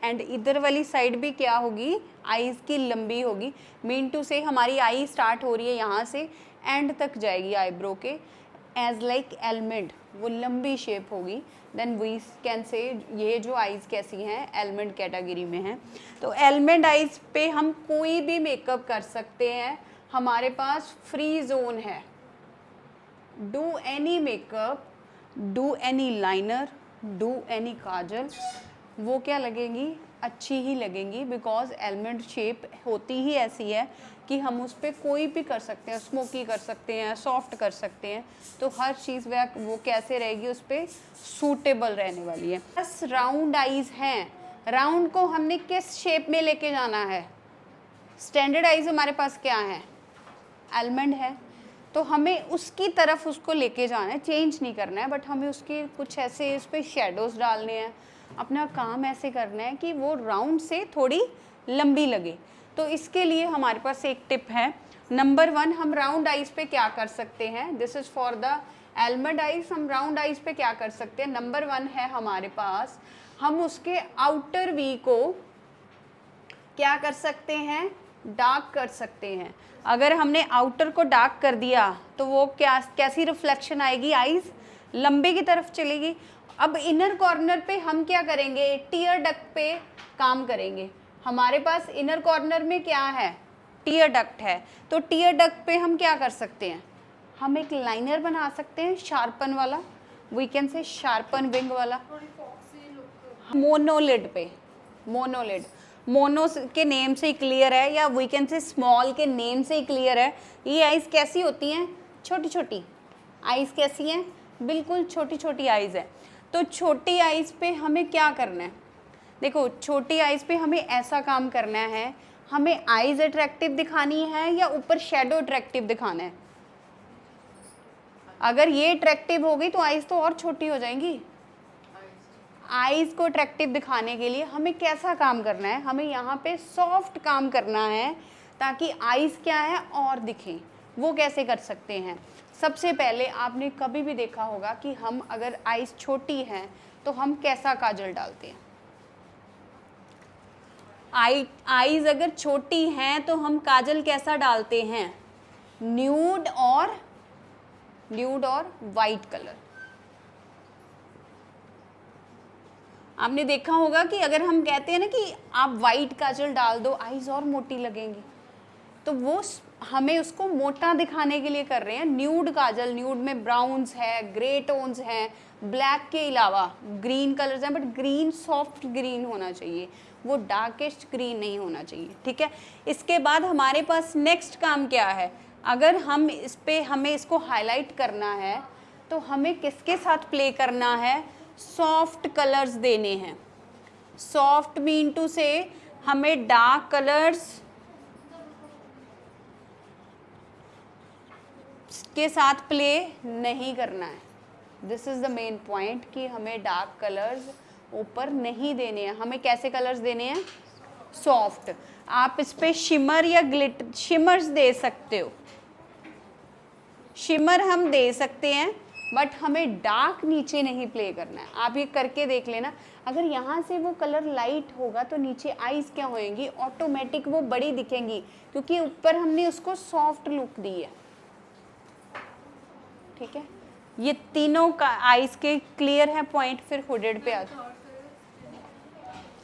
And इधर वाली side भी क्या होगी, आईज की लंबी होगी। मीन टू से हमारी आई स्टार्ट हो रही है यहाँ से एंड तक जाएगी आईब्रो के, एज लाइक एलमंड, वो लंबी शेप होगी। देन वी कैन से ये जो आईज कैसी हैं, एलमंड कैटेगरी में हैं। तो एलमंड आईज पे हम कोई भी मेकअप कर सकते हैं, हमारे पास फ्री जोन है। Do any makeup, do any liner, do any kajal, वो क्या लगेंगी, अच्छी ही लगेंगी, बिकॉज एलमंड शेप होती ही ऐसी है कि हम उस पर कोई भी कर सकते हैं, स्मोकी कर सकते हैं, सॉफ्ट कर सकते हैं। तो हर चीज़ वो कैसे रहेगी, उस पर सूटेबल रहने वाली है। बस राउंड आईज हैं, राउंड को हमने किस शेप में लेके जाना है, स्टैंडर्ड आईज हमारे पास क्या है, एलमंड है, तो हमें उसकी तरफ उसको लेके जाना है, चेंज नहीं करना है, बट हमें उसके कुछ ऐसे उस पर शेडोज़ डालने हैं, अपना काम ऐसे करना है कि वो राउंड से थोड़ी लंबी लगे। तो इसके लिए हमारे पास एक टिप है। नंबर 1, हम राउंड आइज पे क्या कर सकते हैं, this is for the almond eyes. हम राउंड आइज पे क्या कर सकते हैं, नंबर 1 है हमारे पास, हम उसके आउटर वी को क्या कर सकते हैं, डार्क कर सकते हैं। अगर हमने आउटर को डार्क कर दिया तो वो कैसी रिफ्लेक्शन आएगी, आईज लंबे की तरफ चलेगी। अब इनर कॉर्नर पे हम क्या करेंगे, टीयर डक्ट पे काम करेंगे। हमारे पास इनर कॉर्नर में क्या है, टीयर डक्ट है, तो टीयर डक्ट पे हम क्या कर सकते हैं, हम एक लाइनर बना सकते हैं शार्पन वाला, we can say sharpen wing वाला। मोनोलिड पे, मोनोलिड, मोनो के नेम से ही क्लियर है, या वी कैन से स्मॉल के नेम से ही क्लियर है। ये आइज़ कैसी होती हैं, छोटी छोटी आइज़ कैसी हैं, बिल्कुल छोटी छोटी आइज़ है। तो छोटी आइज़ पे हमें क्या करना है, देखो छोटी आइज़ पे हमें ऐसा काम करना है, हमें आइज़ अट्रैक्टिव दिखानी है या ऊपर शेडो अट्रैक्टिव दिखाना है। अगर ये अट्रैक्टिव हो गई तो आइज़ तो और छोटी हो जाएंगी। आइज़ को अट्रैक्टिव दिखाने के लिए हमें कैसा काम करना है, हमें यहाँ पे सॉफ्ट काम करना है ताकि आइज़ क्या है और दिखें। वो कैसे कर सकते हैं, सबसे पहले आपने कभी भी देखा होगा कि हम अगर आइज़ छोटी हैं तो हम कैसा काजल डालते हैं। आइज़ अगर छोटी हैं तो हम काजल कैसा डालते हैं, न्यूड और वाइट कलर। आपने देखा होगा कि अगर हम कहते हैं ना कि आप वाइट काजल डाल दो आईज और मोटी लगेंगी, तो वो हमें उसको मोटा दिखाने के लिए कर रहे हैं। न्यूड काजल, न्यूड में ब्राउन्स है, ग्रे टोन्स हैं, ब्लैक के अलावा ग्रीन कलर्स हैं, बट ग्रीन सॉफ्ट ग्रीन होना चाहिए, वो डार्केस्ट ग्रीन नहीं होना चाहिए, ठीक है। इसके बाद हमारे पास नेक्स्ट काम क्या है, अगर हम इस पे हमें इसको हाईलाइट करना है तो हमें किसके साथ प्ले करना है, सॉफ्ट कलर्स देने हैं। सॉफ्ट मीन टू से हमें डार्क कलर्स के साथ प्ले नहीं करना है। This is the main point कि हमें डार्क कलर्स ऊपर नहीं देने हैं, हमें कैसे कलर्स देने हैं, सॉफ्ट। आप इस पे शिमर या शिमर्स दे सकते हो, शिमर हम दे सकते हैं, बट हमें डार्क नीचे नहीं प्ले करना है। आप ये करके देख लेना, अगर यहाँ से वो कलर लाइट होगा तो नीचे आईज क्या होएंगी, ऑटोमेटिक वो बड़ी दिखेंगी, क्योंकि ऊपर हमने उसको सॉफ्ट लुक दी है, ठीक है। ये तीनों का आईज के क्लियर है पॉइंट। फिर हुडेड पे आ जाओ।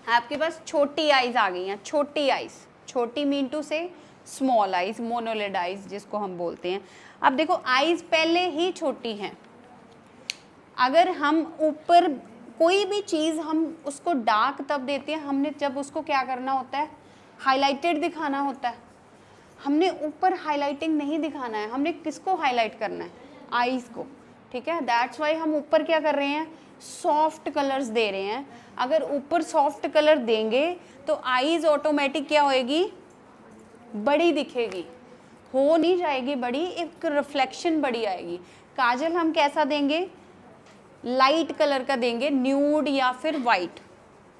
आपके पास छोटी आईज आ गई हैं, छोटी आईज, छोटी मीन टू से स्मॉल आईज, मोनोलिड आईज जिसको हम बोलते हैं। अब देखो आईज पहले ही छोटी हैं, अगर हम ऊपर कोई भी चीज़ हम उसको डार्क तब देते हैं, हमने जब उसको क्या करना होता है, हाईलाइटेड दिखाना होता है। हमने ऊपर हाईलाइटिंग नहीं दिखाना है, हमने किसको हाईलाइट करना है, आईज को, ठीक है। दैट्स वाई हम ऊपर क्या कर रहे हैं, सॉफ्ट कलर्स दे रहे हैं। अगर ऊपर सॉफ्ट कलर देंगे तो आईज ऑटोमेटिक क्या होएगी, बड़ी दिखेगी, हो नहीं जाएगी बड़ी, एक रिफ्लेक्शन बड़ी आएगी। काजल हम कैसा देंगे, लाइट कलर का देंगे, न्यूड या फिर वाइट,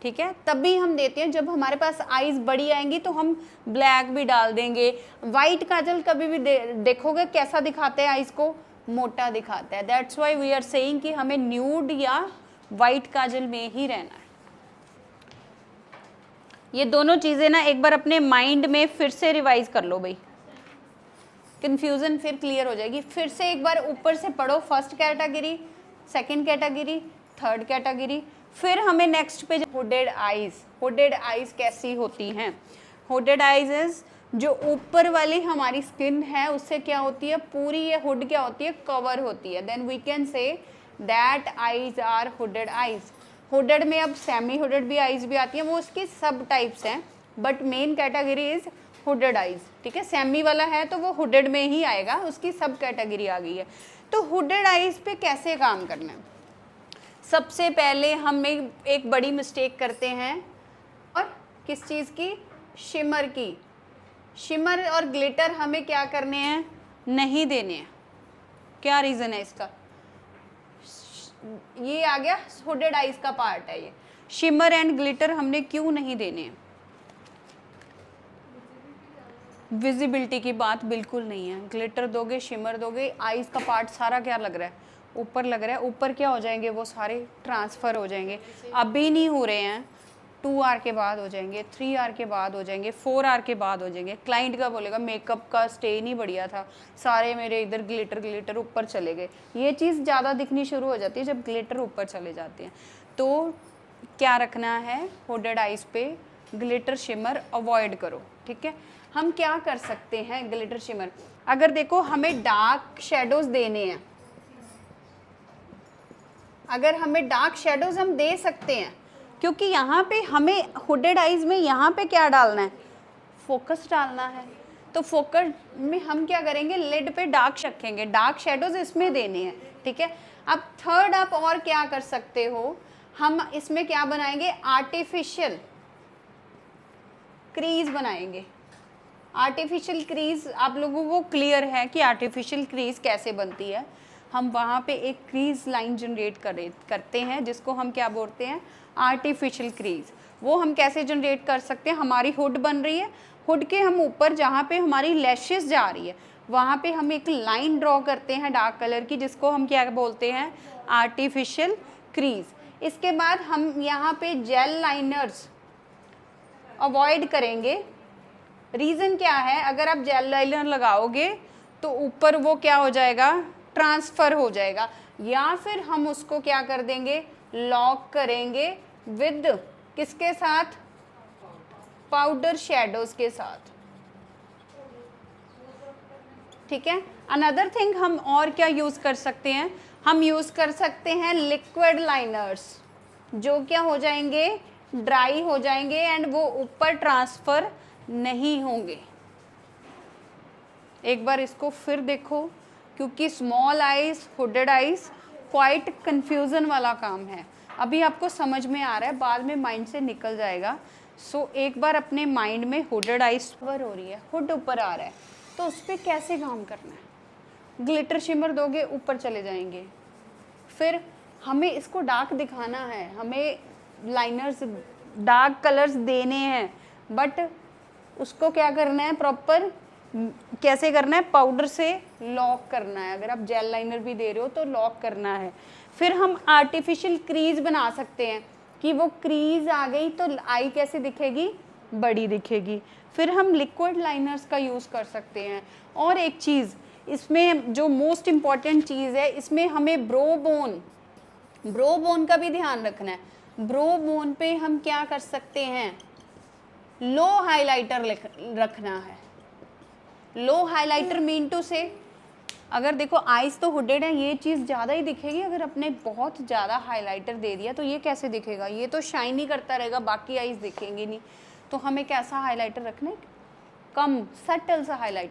ठीक है। तभी हम देते हैं जब हमारे पास आईज बड़ी आएंगी तो हम ब्लैक भी डाल देंगे। वाइट काजल कभी भी देखोगे कैसा दिखाते हैं, आईज को मोटा दिखाता है। That's why we are saying कि हमें न्यूड या वाइट काजल में ही रहना है। ये दोनों चीज़ें ना एक बार अपने माइंड में फिर से रिवाइज कर लो भाई, कंफ्यूजन फिर क्लियर हो जाएगी। फिर से एक बार ऊपर से पढ़ो, first category, second category, third category. फिर हमें नेक्स्ट पे हुडेड आइज, हुडेड आइज कैसी होती हैं? हुडेड आइज इज जो ऊपर वाली हमारी स्किन है उससे क्या होती है, पूरी ये हुड क्या होती है, कवर होती है। Then we can say that eyes are hooded eyes. Hooded में अब सेमी हुडेड भी आइज भी आती हैं, वो उसकी सब टाइप्स हैं, but main category is hooded eyes. ठीक है, सेमी वाला है तो वो हुडेड में ही आएगा, उसकी सब कैटेगरी आ गई है। तो हुडेड आइज पे कैसे काम करना है? सबसे पहले हम एक बड़ी मिस्टेक करते हैं, और किस चीज़ की? शिमर की। शिमर और ग्लिटर हमें क्या करने हैं? नहीं देने हैं। क्या रीज़न है इसका? ये आ गया हुडेड आइज का पार्ट है ये। शिमर एंड ग्लिटर हमने क्यों नहीं देने हैं? विजिबिलिटी की बात बिल्कुल नहीं है। ग्लिटर दोगे, शिमर दोगे, आइज का पार्ट सारा क्या लग रहा है? ऊपर लग रहा है। ऊपर क्या हो जाएंगे? वो सारे ट्रांसफ़र हो जाएंगे। अभी नहीं हो रहे हैं, 2 आवर के बाद हो जाएंगे, 3 आवर के बाद हो जाएंगे, 4 आवर के बाद हो जाएंगे। क्लाइंट का बोलेगा मेकअप का स्टे नहीं बढ़िया था, सारे मेरे इधर ग्लिटर ग्लिटर ऊपर चले गए। ये चीज़ ज़्यादा दिखनी शुरू हो जाती है जब ग्लिटर ऊपर चले जाते हैं। तो क्या रखना है? हुडेड आइज पे ग्लिटर शिमर अवॉइड करो। ठीक है, हम क्या कर सकते हैं? ग्लिटर शिमर अगर देखो हमें डार्क शेडोज देने हैं, अगर हमें डार्क शेडोज हम दे सकते हैं, क्योंकि यहाँ पे हमें हुडेड आइज में यहाँ पे क्या डालना है? फोकस डालना है। तो फोकस में हम क्या करेंगे? लिड पे डार्क रखेंगे, डार्क शेडोज इसमें देने हैं। ठीक है, अब थर्ड आप और क्या कर सकते हो? हम इसमें क्या बनाएंगे? आर्टिफिशियल क्रीज बनाएंगे। आर्टिफिशियल क्रीज आप लोगों को क्लियर है कि आर्टिफिशियल क्रीज कैसे बनती है? हम वहाँ पे एक क्रीज लाइन जनरेट करते हैं जिसको हम क्या बोलते हैं? Artificial crease. वो हम कैसे जनरेट कर सकते हैं? हमारी हुड बन रही है, हुड के हम ऊपर जहाँ पे हमारी लैशेस जा रही है वहाँ पे हम एक लाइन ड्रॉ करते हैं डार्क कलर की, जिसको हम क्या बोलते हैं? Artificial crease. इसके बाद हम यहाँ पे जेल लाइनर्स अवॉइड करेंगे। रीज़न क्या है? अगर आप जेल लाइनर लगाओगे तो ऊपर वो क्या हो जाएगा? ट्रांसफ़र हो जाएगा। या फिर हम उसको क्या कर देंगे? लॉक करेंगे विद किसके साथ? पाउडर शेडोज के साथ। ठीक है, अनदर थिंग हम और क्या यूज़ कर सकते हैं? हम यूज़ कर सकते हैं लिक्विड लाइनर्स, जो क्या हो जाएंगे? ड्राई हो जाएंगे एंड वो ऊपर ट्रांसफ़र नहीं होंगे। एक बार इसको फिर देखो, क्योंकि small eyes, hooded eyes quite confusion वाला काम है। अभी आपको समझ में आ रहा है, बाद में माइंड से निकल जाएगा। सो एक बार अपने माइंड में हुडेड आइज कवर हो रही है, हुड ऊपर आ रहा है, तो उस पर कैसे काम करना है? ग्लिटर शिमर दोगे, ऊपर चले जाएंगे। फिर हमें इसको डार्क दिखाना है, हमें लाइनर्स डार्क कलर्स देने हैं, बट उसको क्या करना है? प्रॉपर कैसे करना है? पाउडर से लॉक करना है। अगर आप जेल लाइनर भी दे रहे हो तो लॉक करना है। फिर हम आर्टिफिशियल क्रीज बना सकते हैं कि वो क्रीज आ गई तो आई कैसे दिखेगी? बड़ी दिखेगी। फिर हम लिक्विड लाइनर्स का यूज़ कर सकते हैं। और एक चीज़ इसमें जो मोस्ट इम्पॉर्टेंट चीज़ है, इसमें हमें ब्रो बोन का भी ध्यान रखना है। ब्रो बोन पे हम क्या कर सकते हैं? लो हाइलाइटर रखना है। लो हाइलाइटर मीन टू से, अगर देखो आइज तो हुडेड है, ये चीज़ ज़्यादा ही दिखेगी। अगर अपने बहुत ज़्यादा हाइलाइटर दे दिया तो ये कैसे दिखेगा? ये तो शाइन ही करता रहेगा, बाकी आइज दिखेंगी नहीं। तो हमें कैसा हाइलाइटर रखना है? कम सटल सा हाइलाइटर